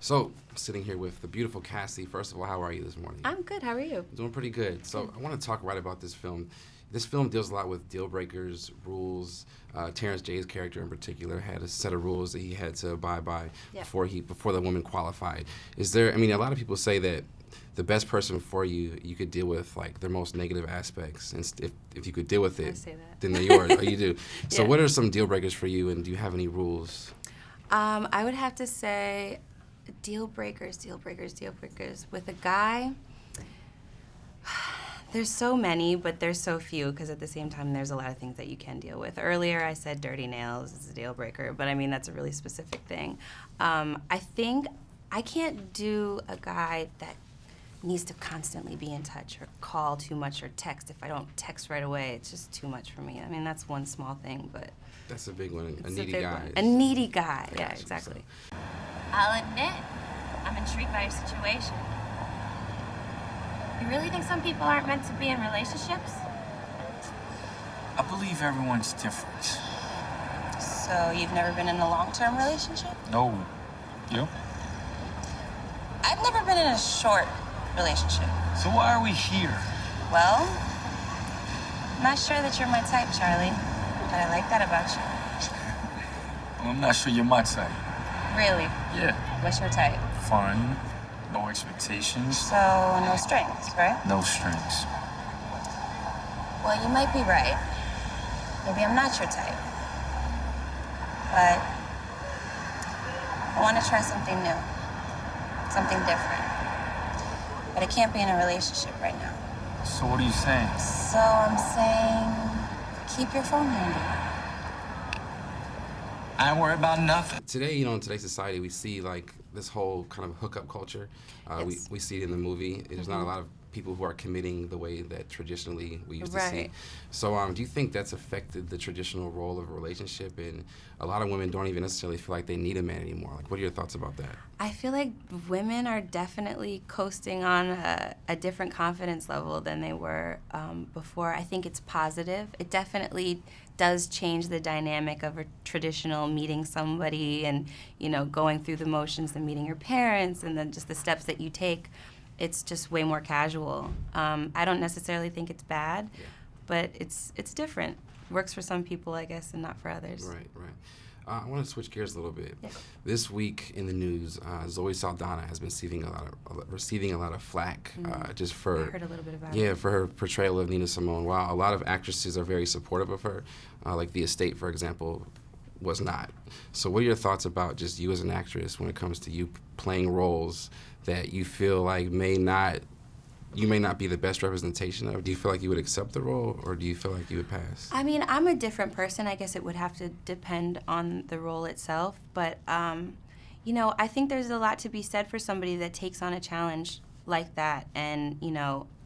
So, sitting here with the beautiful Cassie. First of all, how are you this morning? I'm good. How are you? Doing pretty good. So, I want to talk right about this film. This film deals a lot with deal breakers, rules. Terrence J's character in particular had a set of rules that he had to abide by before the woman qualified. Is there? I mean, a lot of people say that the best person for you, you could deal with like their most negative aspects, and if you could deal with it, I say that. then they're yours. Oh, you do. So, Yeah. what are some deal breakers for you, and do you have any rules? I would have to say deal breakers. With a guy, there's so many, but there's so few because at the same time, there's a lot of things that you can deal with. Earlier, I said dirty nails is a deal breaker, but I mean, that's a really specific thing. I think I can't do a guy that needs to constantly be in touch or call too much or text. If I don't text right away, it's just too much for me. I mean, that's one small thing, but That's a big one. A it's needy big guy. one. A needy guy, yeah, Gotcha. exactly. I'll admit, I'm intrigued by your situation. You really think some people aren't meant to be in relationships? I believe everyone's different. So you've never been in a long-term relationship? No. You? I've never been in a short relationship. So why are we here? Well, I'm not sure that you're my type, Charlie, but I like that about you. Well, I'm not sure you're my type. Really? Yeah. What's your type? Fun. No expectations. So, no strings, right? No strings. Well, you might be right. Maybe I'm not your type. But I want to try something new. Something different. But I can't be in a relationship right now. So what are you saying? So I'm saying, keep your phone handy. I ain't worried about nothing. Today, in today's society, we see like this whole kind of hookup culture. Yes. We see it in the movie. There's not a lot of people who are committing the way that traditionally we used to see. Right. So do you think that's affected the traditional role of a relationship? And a lot of women don't even necessarily feel like they need a man anymore. Like, what are your thoughts about that? I feel like women are definitely coasting on a different confidence level than they were before. I think it's positive. It definitely does change the dynamic of a traditional meeting somebody and, going through the motions and meeting your parents and then just the steps that you take. It's just way more casual. I don't necessarily think it's bad, but it's different. Works for some people, I guess, and not for others. Right. I want to switch gears a little bit. Yeah. This week in the news, Zoe Saldana has been receiving a lot of flack just for I heard a little bit about it. Yeah, for her portrayal of Nina Simone. While a lot of actresses are very supportive of her, like The Estate, for example, was not. So what are your thoughts about just you as an actress when it comes to you playing roles that you feel like you may not be the best representation of? Do you feel like you would accept the role, or do you feel like you would pass? I mean, I'm a different person. I guess it would have to depend on the role itself. But, I think there's a lot to be said for somebody that takes on a challenge like that. And,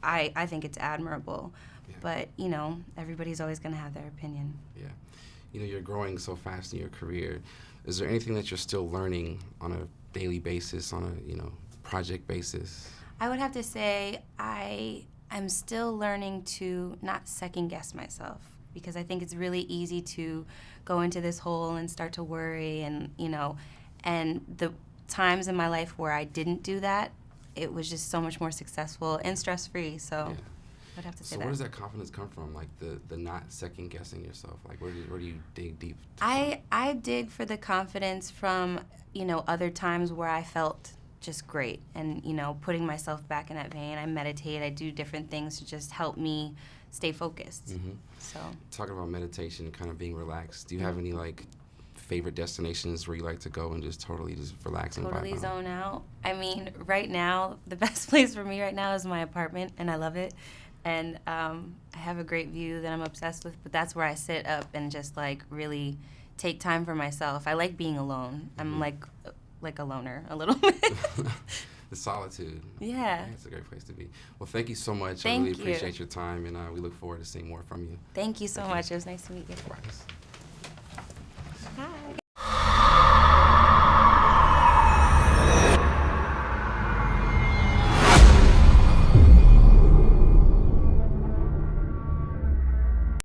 I think it's admirable. Yeah. But, everybody's always going to have their opinion. Yeah. You're growing so fast in your career. Is there anything that you're still learning on a daily basis, on a, project basis? I would have to say I'm still learning to not second-guess myself because I think it's really easy to go into this hole and start to worry and the times in my life where I didn't do that, it was just so much more successful and stress-free, so Yeah. I'd have to say So that. where does that confidence come from? Like the not second-guessing yourself? Like where do you dig deep? I dig for the confidence from, other times where I felt just great and, putting myself back in that vein. I meditate, I do different things to just help me stay focused. Mm-hmm. So Talking about meditation, kind of being relaxed, do you have any like favorite destinations where you like to go and just totally just relax and totally vibe out? zone out. I mean, right now, the best place for me right now is my apartment, and I love it. And I have a great view that I'm obsessed with, but that's where I sit up and just like really take time for myself. I like being alone. I'm like a loner a little bit. The solitude. Yeah. It's a great place to be. Well, thank you so much. Thank I really you. appreciate your time, and we look forward to seeing more from you. Thank you so Thank you. much. It was nice to meet you. Right.